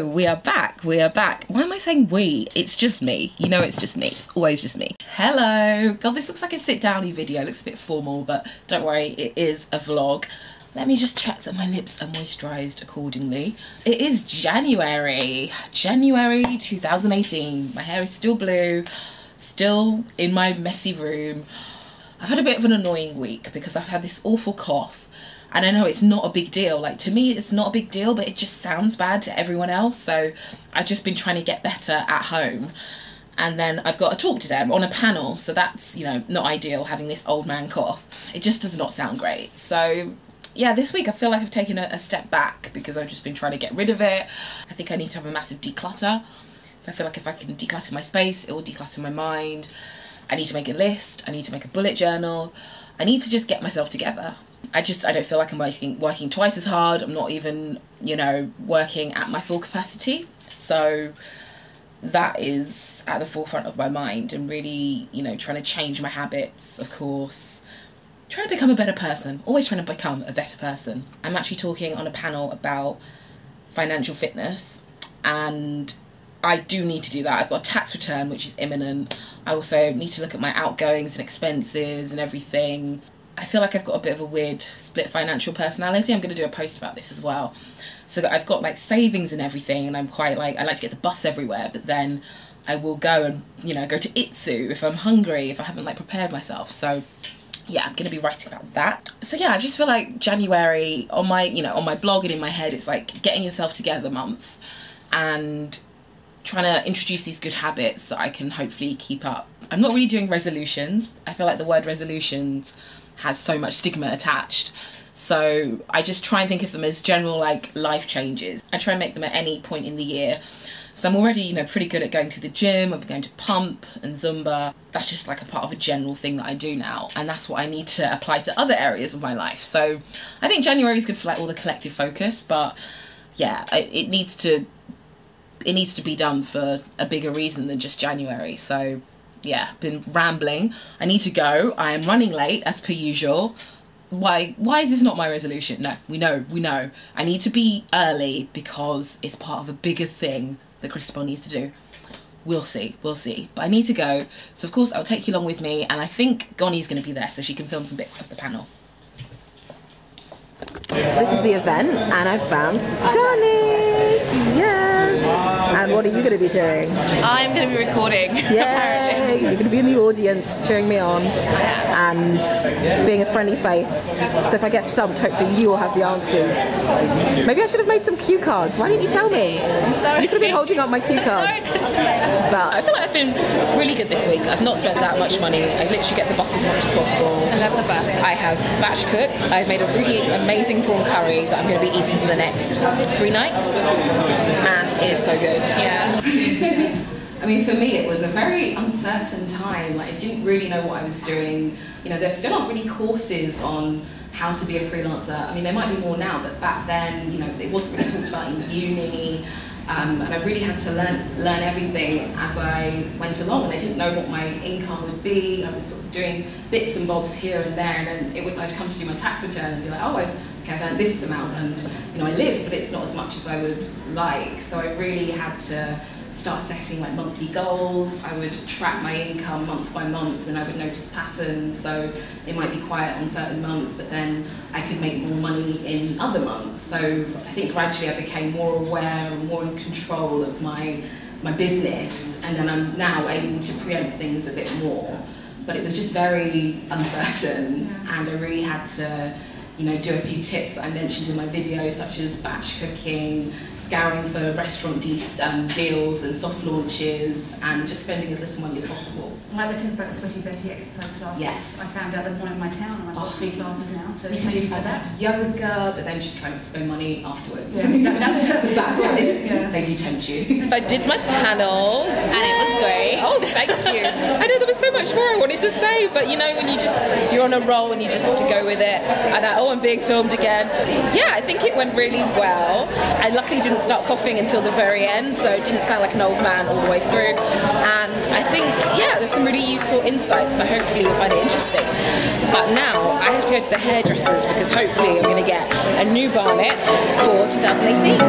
We are back. Why am I saying we? It's just me. You know it's just me. It's always just me. Hello. God, this looks like a sit-downy video. It looks a bit formal, but don't worry, it is a vlog. Let me just check that my lips are moisturised accordingly. It is January 2018. My hair is still blue, still in my messy room. I've had a bit of an annoying week because I've had this awful cough. And I know it's not a big deal, like to me it's not a big deal, but it just sounds bad to everyone else. So I've just been trying to get better at home. And then I've got a talk today, I'm on a panel, so that's, you know, not ideal having this old man cough. It just does not sound great. So yeah, this week I feel like I've taken a step back because I've just been trying to get rid of it. I think I need to have a massive declutter. So I feel like if I can declutter my space, it will declutter my mind. I need to make a list, I need to make a bullet journal. I need to just get myself together. I don't feel like I'm working twice as hard. I'm not even, you know, working at my full capacity. So that is at the forefront of my mind, and really, you know, trying to change my habits, of course. Trying to become a better person, always trying to become a better person. I'm actually talking on a panel about financial fitness, and I do need to do that. I've got a tax return, which is imminent. I also need to look at my outgoings and expenses and everything. I feel like I've got a bit of a weird split financial personality. I'm going to do a post about this as well. So I've got like savings and everything, and I'm quite like, I like to get the bus everywhere, but then I will go and, you know, go to Itsu if I'm hungry, if I haven't like prepared myself. So yeah, I'm going to be writing about that. So yeah, I just feel like January on my, you know, on my blog and in my head, it's like getting yourself together month and trying to introduce these good habits that I can hopefully keep up. I'm not really doing resolutions. I feel like the word resolutions has so much stigma attached. So I just try and think of them as general like life changes. I try and make them at any point in the year. So I'm already, you know, pretty good at going to the gym. I'm going to pump and Zumba. That's just like a part of a general thing that I do now. And that's what I need to apply to other areas of my life. So I think January is good for like all the collective focus, but yeah, it needs to be done for a bigger reason than just January. So yeah, been rambling. I need to go. I am running late as per usual. Why is this not my resolution? No, we know. I need to be early because it's part of a bigger thing that Kristabel needs to do. We'll see. But I need to go. So of course I'll take you along with me, and I think Gonnie's going to be there so she can film some bits of the panel. So this is the event, and I've found Gonnie! Yes! And what are you going to be doing? I'm going to be recording. Yay! You're going to be in the audience cheering me on and being a friendly face. So if I get stumped, hopefully you will have the answers. Maybe I should have made some cue cards. Why didn't you tell me? I'm sorry. You could have been holding up my cue cards. Sorry, Kristabel. But I feel like I've been really good this week. I've not spent that much money. I literally get the bus as much as possible. I love the bus. I have batch cooked. I've made a really amazing prawn curry that I'm going to be eating for the next 3 nights. And it is so good. Yeah. I mean, for me, it was a very uncertain time. Like, I didn't really know what I was doing. You know, there still aren't really courses on how to be a freelancer. I mean, there might be more now, but back then, you know, it wasn't really talked about in uni. And I really had to learn everything as I went along, and I didn't know what my income would be. I was sort of doing bits and bobs here and there, and then I'd come to do my tax return and be like, oh, I've earned this amount, and you know, I live, but it's not as much as I would like. So I really had to start setting like monthly goals. I would track my income month by month, and I would notice patterns. So it might be quiet on certain months, but then I could make more money in other months. So I think gradually I became more aware and more in control of my business, and then I'm now able to preempt things a bit more. But it was just very uncertain, and I really had to, you know, do a few tips that I mentioned in my video, such as batch cooking, scouring for restaurant deals and soft launches, and just spending as little money as possible. Like the tip about Sweaty Betty exercise classes. Yes. I found out there's one in my town, and I've got 3 classes now. So you can do that yoga, but then just trying to spend money afterwards. Yeah. They do tempt you. I did my panel and it was great. Oh, thank you. I know there was so much more I wanted to say, but you know, when you're on a roll and you just have to go with it. And I'm being filmed again. Yeah, I think it went really well. I luckily didn't start coughing until the very end, so it didn't sound like an old man all the way through. And I think, yeah, there's some really useful insights, so hopefully you'll find it interesting. But now I have to go to the hairdressers because hopefully I'm going to get a new barnet for 2018.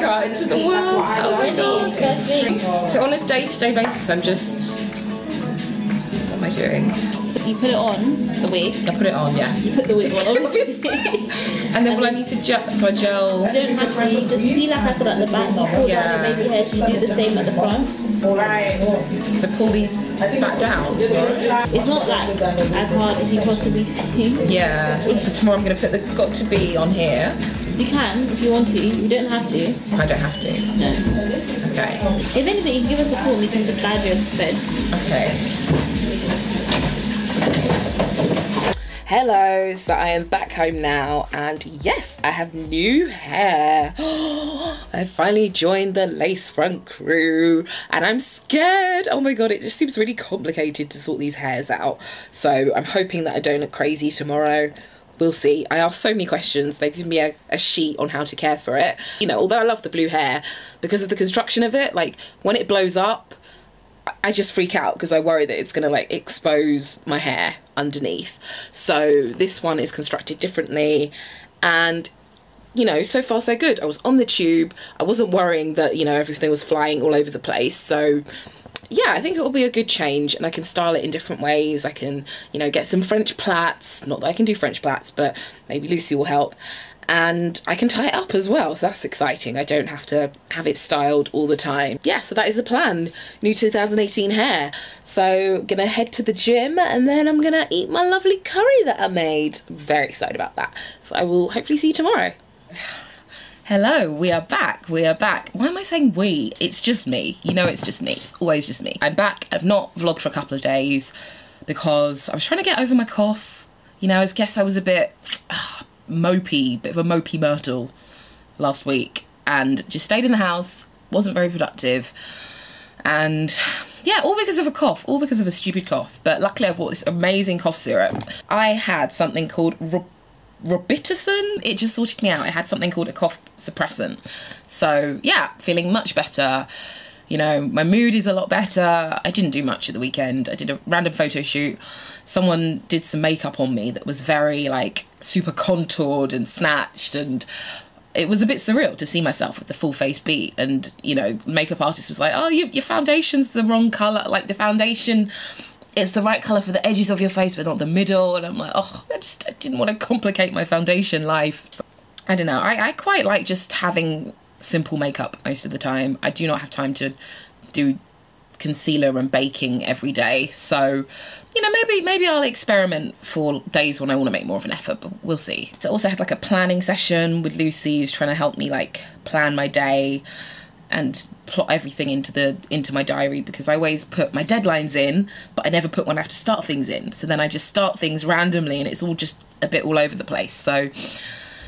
go out into the world. Oh my god. So on a day-to-day basis, I'm just... What am I doing? So you put it on the wig. I put it on, yeah. You put the wig on, obviously. And then will I need to gel? So I gel... You don't have to, you just see like I said at the back, you pull down your baby hair, you do the same at the front. So pull these back down tomorrow? It's not like as hard as you possibly think. Yeah. So tomorrow I'm going to put the got to be on here. You can, if you want to. You don't have to. I don't have to. No. Okay. If anything, you can give us a call and we can just guide you instead. Okay. Hello, so I am back home now, and yes, I have new hair. I finally joined the lace front crew, and I'm scared. Oh my god, it just seems really complicated to sort these hairs out. So I'm hoping that I don't look crazy tomorrow. We'll see. I asked so many questions. They've given me a sheet on how to care for it. You know, although I love the blue hair, because of the construction of it, like when it blows up, I just freak out because I worry that it's going to like expose my hair underneath. So this one is constructed differently, and you know, so far so good. I was on the tube. I wasn't worrying that, you know, everything was flying all over the place. So yeah, I think it will be a good change, and I can style it in different ways. I can, you know, get some French plaits. Not that I can do French plaits, but maybe Lucy will help. And I can tie it up as well, so that's exciting. I don't have to have it styled all the time. Yeah, so that is the plan. New 2018 hair. So gonna head to the gym, and then I'm gonna eat my lovely curry that I made. Very excited about that. So I will hopefully see you tomorrow. Hello, we are back. We are back. Why am I saying we? It's just me. You know, it's just me. It's always just me. I'm back. I've not vlogged for a couple of days because I was trying to get over my cough. You know, I guess I was a bit mopey, bit of a mopey myrtle last week, and just stayed in the house, wasn't very productive, and yeah, all because of a cough, all because of a stupid cough. But luckily I bought this amazing cough syrup. I had something called Robitussin. It just sorted me out. It had something called a cough suppressant. So yeah, feeling much better. You know, my mood is a lot better. I didn't do much at the weekend. I did a random photo shoot. Someone did some makeup on me that was very like super contoured and snatched, and it was a bit surreal to see myself with the full face beat. And you know, makeup artist was like, oh, your foundation's the wrong colour. Like the foundation, it's the right colour for the edges of your face but not the middle. And I'm like, oh, I didn't want to complicate my foundation life. I don't know, I quite like just having simple makeup most of the time. I do not have time to do concealer and baking every day, so you know, maybe I'll experiment for days when I want to make more of an effort, but we'll see. So I also had like a planning session with Lucy, who's trying to help me like plan my day and plot everything into my diary, because I always put my deadlines in, but I never put when I have to start things in. So then I just start things randomly and it's all just a bit all over the place. So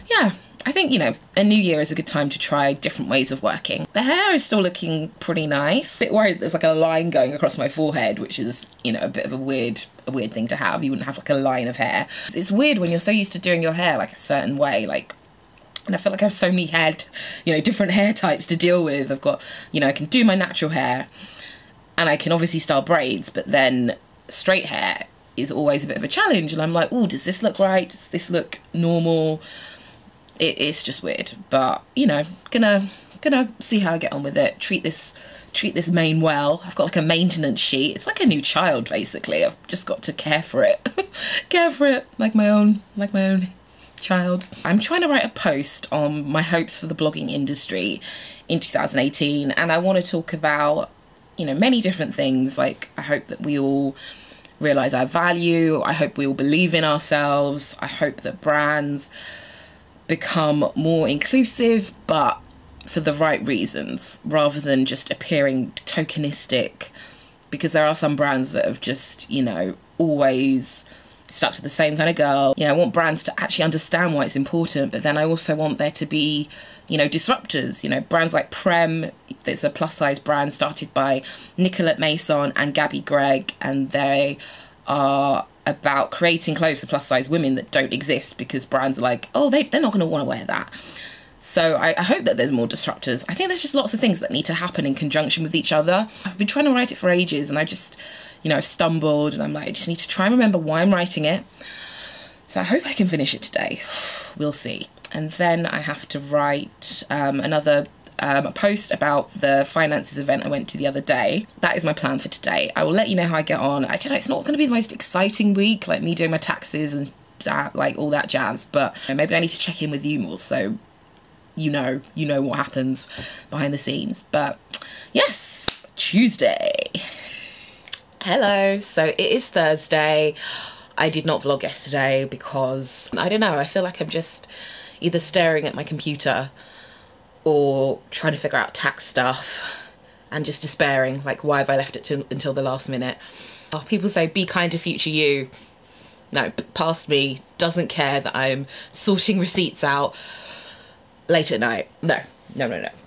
yeah, I think, you know, a new year is a good time to try different ways of working. The hair is still looking pretty nice. A bit worried there's like a line going across my forehead, which is, you know, a bit of a weird thing to have. You wouldn't have like a line of hair. It's weird when you're so used to doing your hair like a certain way, like, and I feel like I have so many different hair types to deal with. I've got, you know, I can do my natural hair and I can obviously style braids, but then straight hair is always a bit of a challenge. And I'm like, oh, does this look right? Does this look normal? It's just weird, but you know, gonna see how I get on with it. Treat this mane well. I've got like a maintenance sheet. It's like a new child basically. I've just got to care for it, care for it like my own child. I'm trying to write a post on my hopes for the blogging industry in 2018, and I want to talk about, you know, many different things. Like, I hope that we all realize our value. I hope we all believe in ourselves. I hope that brands become more inclusive, but for the right reasons, rather than just appearing tokenistic, because there are some brands that have just, you know, always stuck to the same kind of girl. You know, I want brands to actually understand why it's important, but then I also want there to be, you know, disruptors. You know, brands like Prem, it's a plus size brand started by Nicolette Mason and Gabby Gregg, and they are about creating clothes for plus size women that don't exist, because brands are like, oh, they're not going to want to wear that. So I hope that there's more disruptors. I think there's just lots of things that need to happen in conjunction with each other. I've been trying to write it for ages, and I just, you know, stumbled, and I'm like, I just need to try and remember why I'm writing it. So I hope I can finish it today. We'll see. And then I have to write another a post about the finances event I went to the other day. That is my plan for today. I will let you know how I get on. I don't know, it's not going to be the most exciting week, like me doing my taxes and like all that jazz, but maybe I need to check in with you more so you know what happens behind the scenes. But yes, Tuesday. Hello, so it is Thursday. I did not vlog yesterday because, I don't know, I feel like I'm just either staring at my computer or trying to figure out tax stuff and just despairing, like, why have I left it until the last minute? Oh, people say be kind to future you. No, past me doesn't care that I'm sorting receipts out late at night. No.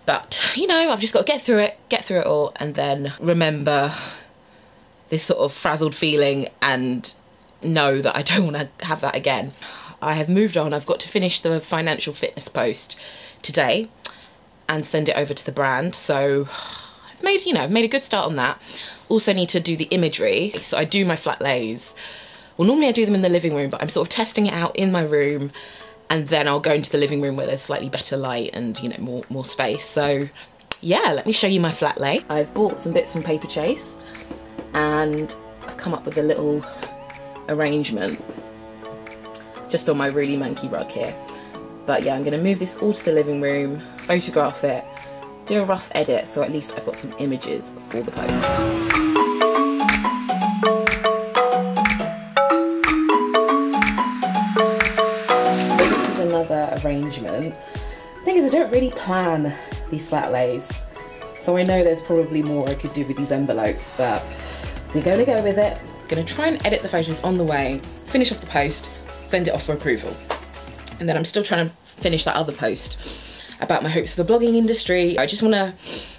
But, you know, I've just got to get through it all, and then remember this sort of frazzled feeling and know that I don't want to have that again. I have moved on. I've got to finish the financial fitness post today and send it over to the brand. So I've made, I've made a good start on that. Also need to do the imagery. So I do my flat lays. Well, normally I do them in the living room, but I'm sort of testing it out in my room, and then I'll go into the living room where there's slightly better light and, more space. So yeah, let me show you my flat lay. I've bought some bits from Paper Chase and I've come up with a little arrangement just on my really manky rug here. But yeah, I'm going to move this all to the living room, photograph it, do a rough edit, so at least I've got some images for the post. This is another arrangement. The thing is, I don't really plan these flat lays, so I know there's probably more I could do with these envelopes, but we're going to go with it. Going to try and edit the photos on the way, finish off the post, send it off for approval. And then I'm still trying to finish that other post about my hopes for the blogging industry. I just want to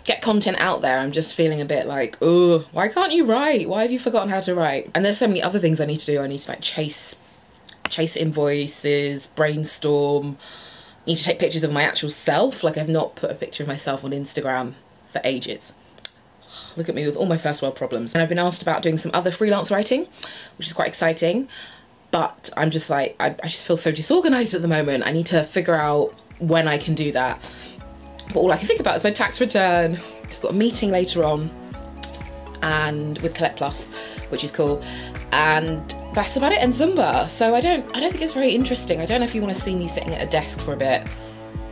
get content out there. I'm just feeling a bit like, oh, why can't you write? Why have you forgotten how to write? And there's so many other things I need to do. I need to like chase invoices, brainstorm, need to take pictures of my actual self. Like, I've not put a picture of myself on Instagram for ages. Look at me with all my first world problems. And I've been asked about doing some other freelance writing, which is quite exciting. But I'm just like, I just feel so disorganized at the moment. I need to figure out when I can do that. But all I can think about is my tax return. I've got a meeting later on and with Collect Plus, which is cool. And that's about it, and Zumba. So I don't think it's very interesting. I don't know if you want to see me sitting at a desk for a bit.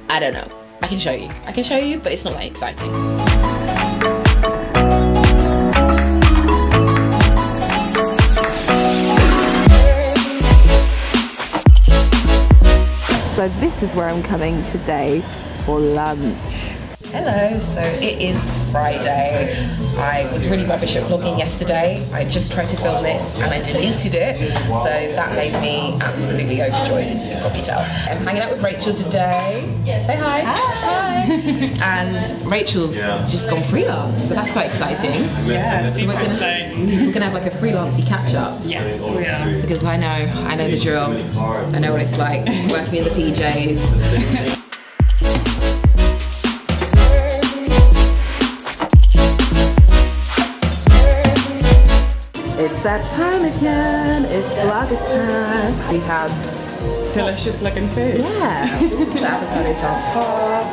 I don't know. I can show you, but it's not that exciting. So this is where I'm coming today for lunch. Hello, so it is Friday. I was really rubbish at vlogging yesterday. I just tried to film this and I deleted it. So that made me absolutely overjoyed, as you can probably tell. I'm hanging out with Rachel today. Say hi. Hi. And Rachel's just gone freelance, so that's quite exciting. Yeah, so we're gonna have like a freelancey catch up. yes, we are. Because I know the drill. I know what it's like working in the PJs. It's that time again. It's vlogger time. We have Delicious looking food. this is the avocado tartare,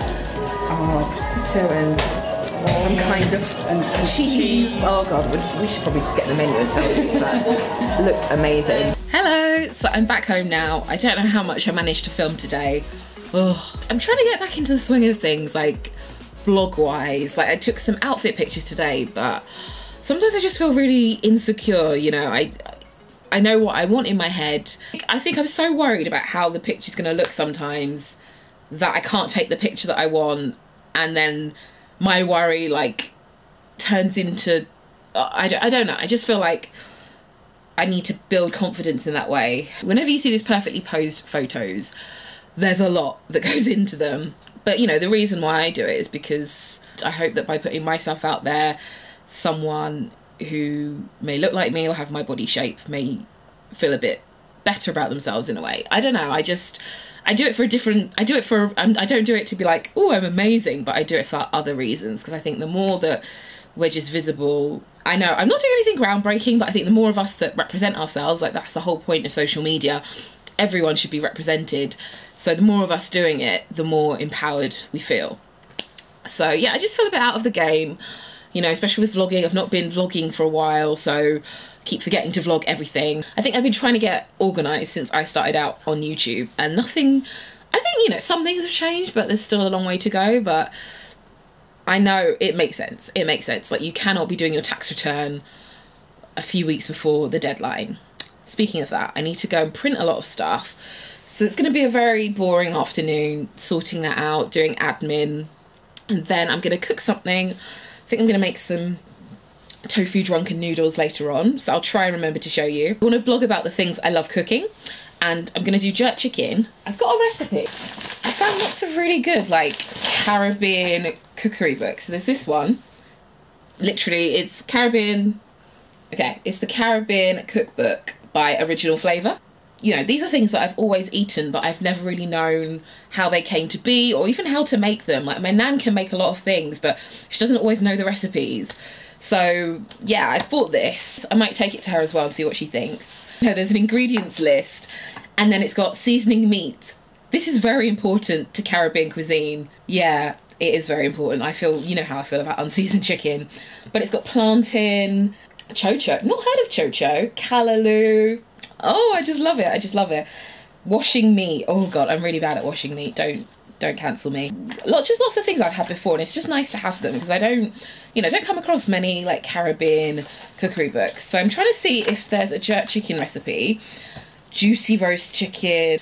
prosciutto and some kind of cheese. Oh god, we should probably just get the menu and tell you, but it looks amazing. Hello, so I'm back home now. I don't know how much I managed to film today. Ugh. I'm trying to get back into the swing of things, like vlog-wise. Like, I took some outfit pictures today, but sometimes I just feel really insecure, I know what I want in my head. I think I'm so worried about how the picture's gonna look sometimes that I can't take the picture that I want, and then my worry like turns into, I don't know, I just feel like I need to build confidence in that way. Whenever you see these perfectly posed photos, there's a lot that goes into them. But the reason why I do it is because I hope that by putting myself out there, someone who may look like me or have my body shape may feel a bit better about themselves in a way. I don't know, I do it for a different, I don't do it to be like, oh, I'm amazing, but I do it for other reasons, because I think the more that we're just visible, I know I'm not doing anything groundbreaking, but I think the more of us that represent ourselves, like that's the whole point of social media, everyone should be represented. So the more of us doing it, the more empowered we feel. So yeah, I just feel a bit out of the game, you know, especially with vlogging. I've not been vlogging for a while, so keep forgetting to vlog everything. I think I've been trying to get organised since I started out on YouTube, and nothing, I think, you know, some things have changed, but there's still a long way to go. But I know it makes sense. It makes sense. Like, you cannot be doing your tax return a few weeks before the deadline. Speaking of that, I need to go and print a lot of stuff. So it's going to be a very boring afternoon sorting that out, doing admin. And then I'm going to cook something. I think I'm going to make some tofu drunken noodles later on. So I'll try and remember to show you. I want to blog about the things I love cooking. And I'm going to do jerk chicken. I've got a recipe. I found lots of really good, like, Caribbean cookery books. So there's this one. Literally, it's Caribbean... Okay, it's the Caribbean cookbook by Original Flavour. You know, these are things that I've always eaten, but I've never really known how they came to be or even how to make them. Like, my nan can make a lot of things, but she doesn't always know the recipes. So yeah, I bought this. I might take it to her as well and see what she thinks. You know, there's an ingredients list, and then it's got seasoning meat. This is very important to Caribbean cuisine. Yeah, it is very important. I feel, you know how I feel about unseasoned chicken. But it's got plantain, chocho, not heard of chocho, callaloo. Oh, I just love it. I just love it. Washing meat. Oh God, I'm really bad at washing meat. Don't cancel me. Just lots of things I've had before, and it's just nice to have them because I don't come across many like Caribbean cookery books. So I'm trying to see if there's a jerk chicken recipe, juicy roast chicken.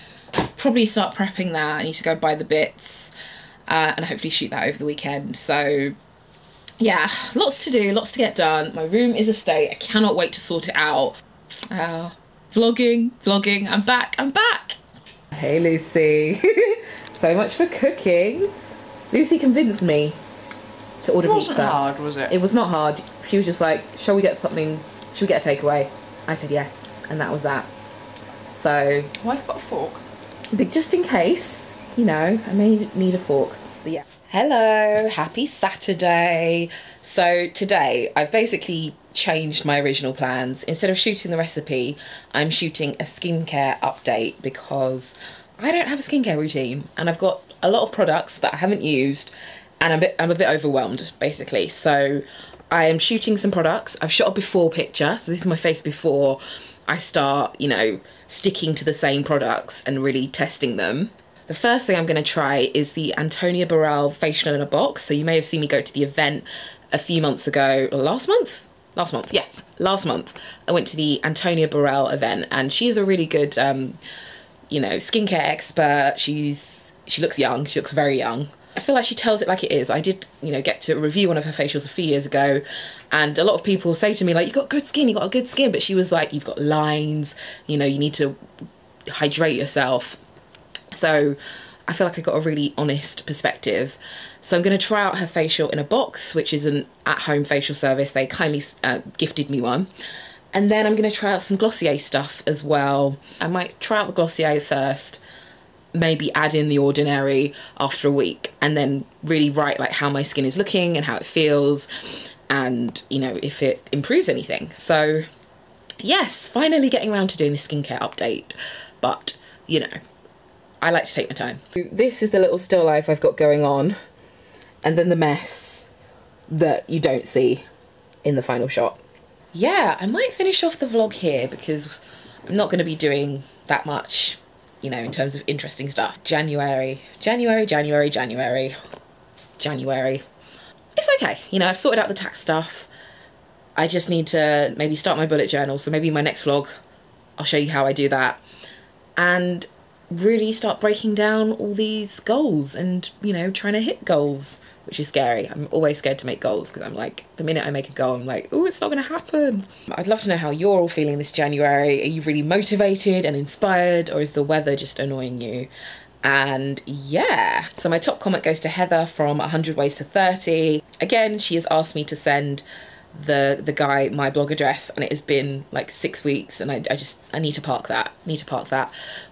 Probably start prepping that. I need to go buy the bits and hopefully shoot that over the weekend. So yeah, lots to do, lots to get done. My room is a state. I cannot wait to sort it out. Vlogging, I'm back. Hey Lucy. So much for cooking. Lucy convinced me to order pizza. It wasn't hard, was it? It was not hard. She was just like, shall we get something, should we get a takeaway? I said yes, and that was that. So... Well, I've got a fork. Just in case, you know, I may need a fork, but yeah. Hello, happy Saturday. So today, I've basically changed my original plans. Instead of shooting the recipe, I'm shooting a skincare update because I don't have a skincare routine and I've got a lot of products that I haven't used and I'm a bit overwhelmed basically. So I am shooting some products. I've shot a before picture, so this is my face before I start, you know, sticking to the same products and really testing them. The first thing I'm going to try is the Antonia Burrell facial in a box. So you may have seen me go to the event a few months ago, last month, yeah, last month. I went to the Antonia Burrell event and she's a really good, you know, skincare expert. She looks young, she looks very young. I feel like she tells it like it is. I did, you know, get to review one of her facials a few years ago and a lot of people say to me like, you got good skin, you got a good skin. But she was like, you've got lines, you know, you need to hydrate yourself. So I feel like I got a really honest perspective. So I'm going to try out her facial in a box, which is an at-home facial service. They kindly gifted me one. And then I'm going to try out some Glossier stuff as well. I might try out the Glossier first, maybe add in the Ordinary after a week, and then really write like how my skin is looking and how it feels and, you know, if it improves anything. So yes, finally getting around to doing this skincare update. But, you know, I like to take my time. This is the little still life I've got going on, and then the mess that you don't see in the final shot. Yeah, I might finish off the vlog here because I'm not going to be doing that much, you know, in terms of interesting stuff. January. It's okay, you know, I've sorted out the tax stuff. I just need to maybe start my bullet journal, so maybe in my next vlog I'll show you how I do that. And really start breaking down all these goals and, you know, trying to hit goals, which is scary. I'm always scared to make goals because I'm like, the minute I make a goal, I'm like, oh, it's not going to happen. I'd love to know how you're all feeling this January. Are you really motivated and inspired, or is the weather just annoying you? And yeah, so my top comment goes to Heather from 100 Ways to 30. Again, she has asked me to send the guy my blog address, and it has been like 6 weeks, and I need to park that.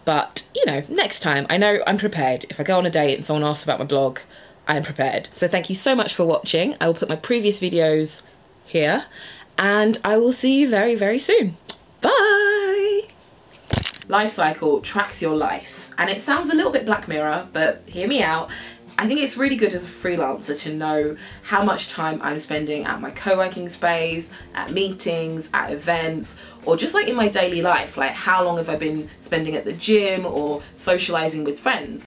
But you know, next time, I know I'm prepared. If I go on a date and someone asks about my blog, I am prepared. So thank you so much for watching. I will put my previous videos here and I will see you very, very soon. Bye. Life cycle tracks your life, and it sounds a little bit Black Mirror, but hear me out. I think it's really good as a freelancer to know how much time I'm spending at my co-working space, at meetings, at events, or just like in my daily life, like how long have I been spending at the gym or socializing with friends.